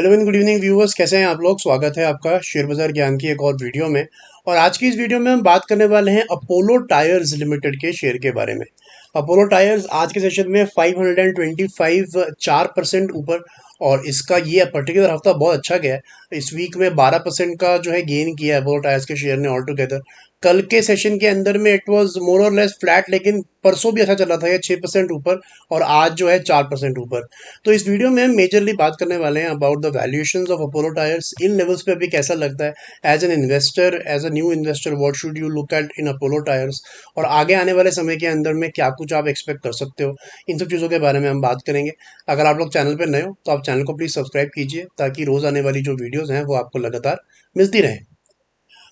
Hello and good evening viewers, कैसे हैं आप लोग। स्वागत है आपका शेयर बाजार ज्ञान की एक और वीडियो में। और आज की इस वीडियो में हम बात करने वाले हैं अपोलो टायर्स लिमिटेड के शेयर के बारे में। अपोलो टायर्स आज के सेशन में 525 4% ऊपर, और इसका ये पर्टिकुलर हफ्ता बहुत अच्छा गया है। इस वीक में 12% का जो है गेन किया है अपोलो टायर्स के शेयर ने ऑल टुगेदर। कल के सेशन के अंदर में इट वाज मोर और लेस फ्लैट, लेकिन परसों भी अच्छा चला था, ये 6% ऊपर, और आज जो है 4% ऊपर। तो इस वीडियो में हम मेजरली बात करने वाले हैं about the valuations of Apollo tyres. इन लेवल्स पे अभी कैसा लगता है as an investor, as a new investor, what should you look at in Apollo tyres, और आगे आने वाले समय के अंदर में क्या कुछ आप एक्सपेक्ट कर सकते हो। इन सब चीज़ों के बारे में हम बात करेंगे। अगर आप लोग चैनल पर नए हो तो आप चैनल को प्लीज़ सब्सक्राइब कीजिए, ताकि रोज़ आने वाली जो वीडियोज़ हैं वो आपको लगातार मिलती रहें।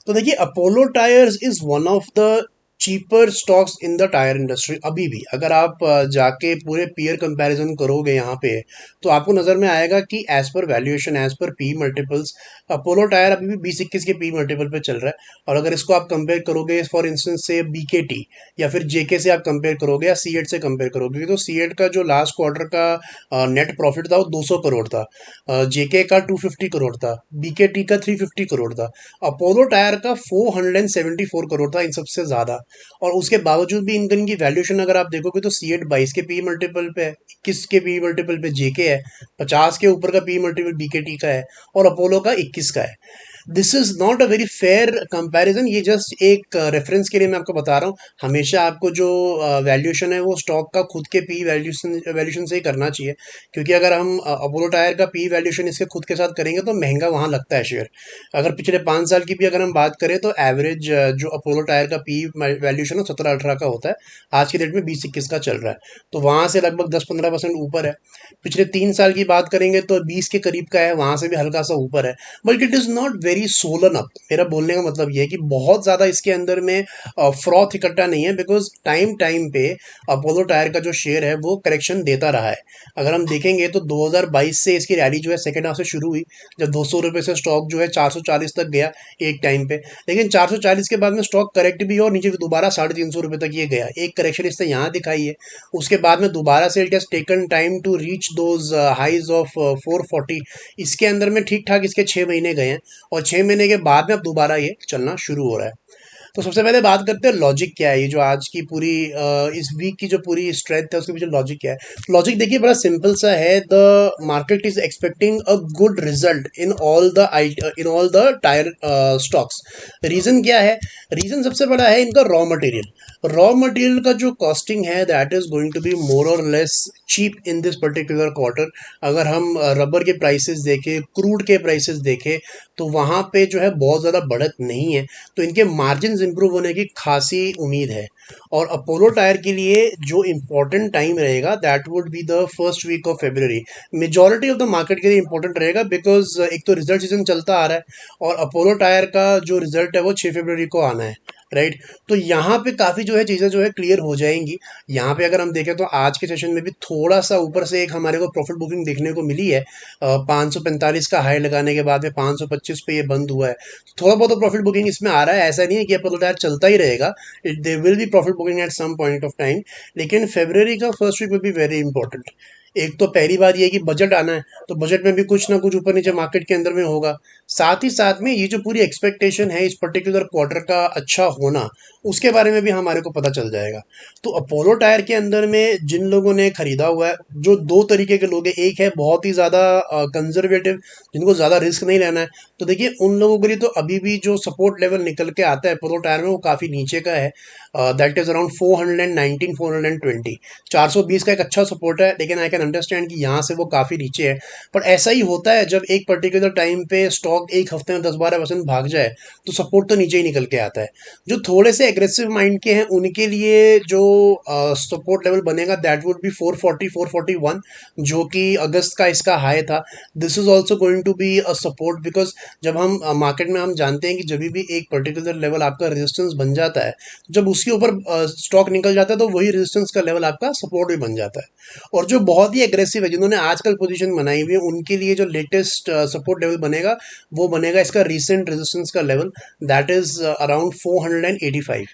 तो देखिए, Apollo tyres is one of the cheaper stocks in the tyre industry. अभी भी अगर आप जाके पूरे पीयर कंपैरिजन करोगे यहाँ पे, तो आपको नज़र में आएगा कि as per valuation, as per P multiples, Apollo tyre अभी भी 20-21 के पी मल्टीपल पे चल रहा है। और अगर इसको आप कंपेयर करोगे फॉर इंस्टेंस से बीकेटी या फिर जेके से आप कंपेयर करोगे, या सीएट से कंपेयर करोगे, तो सीएट का जो लास्ट क्वार्टर का नेट प्रॉफिट था वो 200 करोड़ था, जेके का 250 करोड़ था, बीकेटी का 350 करोड़ था, अपोलो टायर का 474 करोड़ था, इन सबसे ज्यादा। और उसके बावजूद भी इनकी वैल्यूएशन अगर आप देखोगे तो सीएट 22 के पी मल्टीपल पे है, 21 के पी मल्टीपल पे जेके है, 50 के ऊपर का पी मल्टीपल बीकेटी का है, और अपोलो का 21 का है। This is not a very fair comparison. ये जस्ट एक रेफरेंस के लिए मैं आपको बता रहा हूँ। हमेशा आपको जो वैल्यूएशन है वो स्टॉक का खुद के पी वैल्यूएशन वैल्यूएशन से ही करना चाहिए, क्योंकि अगर हम अपोलो टायर का पी वैल्यूएशन इसके खुद के साथ करेंगे तो महंगा वहां लगता है शेयर। अगर पिछले 5 साल की भी अगर हम बात करें तो एवरेज जो अपोलो टायर का पी वैल्यूएशन है 17-18 का होता है। आज की डेट में 20-21 का चल रहा है, तो वहां से लगभग 10-15% ऊपर है। पिछले 3 साल की बात करेंगे तो 20 के करीब का है, वहां से भी हल्का सा ऊपर है। But it is not very Solan up. मेरा बोलने का मतलब ये है कि बहुत ज्यादा इसके अंदर में फ्रॉथ इकट्ठा नहीं है, बिकॉज टाइम टाइम पे अपोलो टायर का जो शेयर है वो करेक्शन देता रहा है। अगर हम देखेंगे तो 2022 से इसकी रैली जो है सेकेंड हाफ से शुरू हुई, जब 200 रुपए से स्टॉक जो है 440 तक गया एक टाइम पे। लेकिन 440 के बाद में स्टॉक करेक्ट भी, और नीचे दोबारा 350 रुपए तक ये गया, एक करेक्शन इसने यहाँ दिखाई है। उसके बाद में दोबारा से it has taken time to reach those highs of 440। इसके अंदर में ठीक ठाक इसके 6 महीने गए हैं, और 6 महीने के बाद में अब दोबारा ये चलना शुरू हो रहा है। तो सबसे पहले बात करते हैं लॉजिक क्या है, ये जो आज की पूरी इस वीक की जो पूरी स्ट्रेंथ है उसके पीछे लॉजिक क्या है। लॉजिक देखिए बड़ा सिंपल सा है। The market is expecting a good result in all the tyre stocks. Reason क्या है? रीजन सबसे बड़ा है इनका रॉ मटेरियल का जो कॉस्टिंग है, that is going to be more और less cheap in this particular quarter. अगर हम रबर के प्राइसेस देखें, क्रूड के प्राइसेस देखें, तो वहां पे जो है बहुत ज़्यादा बढ़त नहीं है, तो इनके मार्जिन इंप्रूव होने की खासी उम्मीद है। और अपोलो टायर के लिए जो इंपॉर्टेंट टाइम रहेगा, that would be the first week of February. Majority of the market के लिए इंपॉर्टेंट रहेगा, बिकॉज एक तो रिजल्ट सीजन चलता आ रहा है, और अपोलो टायर का जो रिजल्ट है वो 6 फरवरी को आना है, राइट। तो यहाँ पे काफ़ी जो है चीज़ें जो है क्लियर हो जाएंगी। यहाँ पे अगर हम देखें तो आज के सेशन में भी थोड़ा सा ऊपर से एक हमारे को प्रॉफिट बुकिंग देखने को मिली है। 545 का हाई लगाने के बाद में 525 पे ये बंद हुआ है, तो थोड़ा बहुत प्रॉफिट बुकिंग इसमें आ रहा है। ऐसा नहीं है कि अपोलो टायर चलता ही रहेगा, they will be profit booking at some point of time. लेकिन फेब्रवरी का first week will be very important. एक तो पहली बात ये है कि बजट आना है, तो बजट में भी कुछ ना कुछ ऊपर नीचे मार्केट के अंदर में होगा। साथ ही साथ में ये जो पूरी एक्सपेक्टेशन है इस पर्टिकुलर क्वार्टर का अच्छा होना, उसके बारे में भी हमारे को पता चल जाएगा। तो अपोलो टायर के अंदर में जिन लोगों ने खरीदा हुआ है, जो दो तरीके के लोग हैं, एक है बहुत ही ज़्यादा कंजर्वेटिव, जिनको ज़्यादा रिस्क नहीं लेना है। तो देखिए, उन लोगों के लिए तो अभी भी जो सपोर्ट लेवल निकल के आता है अपोलो टायर में वो काफ़ी नीचे का है। That is around 419 420। 420 का एक अच्छा सपोर्ट है, लेकिन आई कैन अंडरस्टैंड कि यहाँ से वो काफ़ी नीचे है। पर ऐसा ही होता है, जब एक पर्टिकुलर टाइम पे स्टॉक एक हफ्ते में 10-12% भाग जाए, तो सपोर्ट तो नीचे ही निकल के आता है। जो थोड़े से एग्रेसिव माइंड के हैं उनके लिए जो सपोर्ट लेवल बनेगा, दैट वुड बी 440 441, जो कि अगस्त का इसका हाई था। This is also going to be a support, because जब हम मार्केट में हम जानते हैं कि जब भी एक पर्टिकुलर लेवल आपका रेजिस्टेंस बन जाता है, जब उसके ऊपर स्टॉक निकल जाता है, तो वही रेजिस्टेंस का लेवल आपका सपोर्ट भी बन जाता है। और जो बहुत बहुत ही एग्रेसिव है, जिन्होंने आजकल पोजीशन बनाई हुई है उनके लिए जो लेटेस्ट सपोर्ट लेवल बनेगा वो बनेगा इसका रीसेंट रेजिस्टेंस का लेवल, दैट इज अराउंड 485।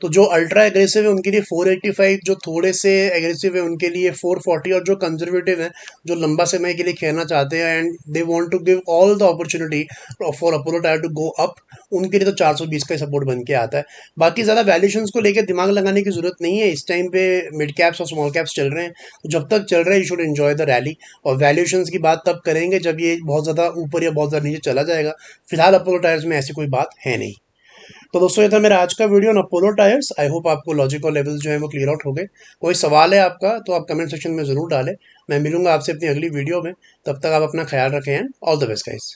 तो जो अल्ट्रा एग्रेसिव है उनके लिए 485, जो थोड़े से एग्रेसिव है उनके लिए 440, और जो कंजर्वेटिव है, जो लंबा समय के लिए खेलना चाहते हैं and they want to give all the opportunity for Apollo tyre to go up, उनके लिए तो 420 का सपोर्ट बन के आता है। बाकी ज़्यादा वैल्यूएशंस को लेकर दिमाग लगाने की जरूरत नहीं है, इस टाइम पे मिड कैप्स और स्मॉल कैप्स चल रहे हैं, तो जब तक चल रहा है you should enjoy the rally. और वैल्यूएशंस की बात तब करेंगे जब ये बहुत ज़्यादा ऊपर या बहुत ज़्यादा नीचे चला जाएगा। फिलहाल अपोलो टायर्स में ऐसी कोई बात है नहीं। तो दोस्तों ये था मेरा आज का video on Apollo tyres. I hope आपको लॉजिक और लेवल्स जो है वो क्लियर आउट हो गए। कोई सवाल है आपका तो आप कमेंट सेक्शन में ज़रूर डालें। मैं मिलूंगा आपसे अपनी अगली वीडियो में, तब तक आप अपना ख्याल रखें and all the best guys.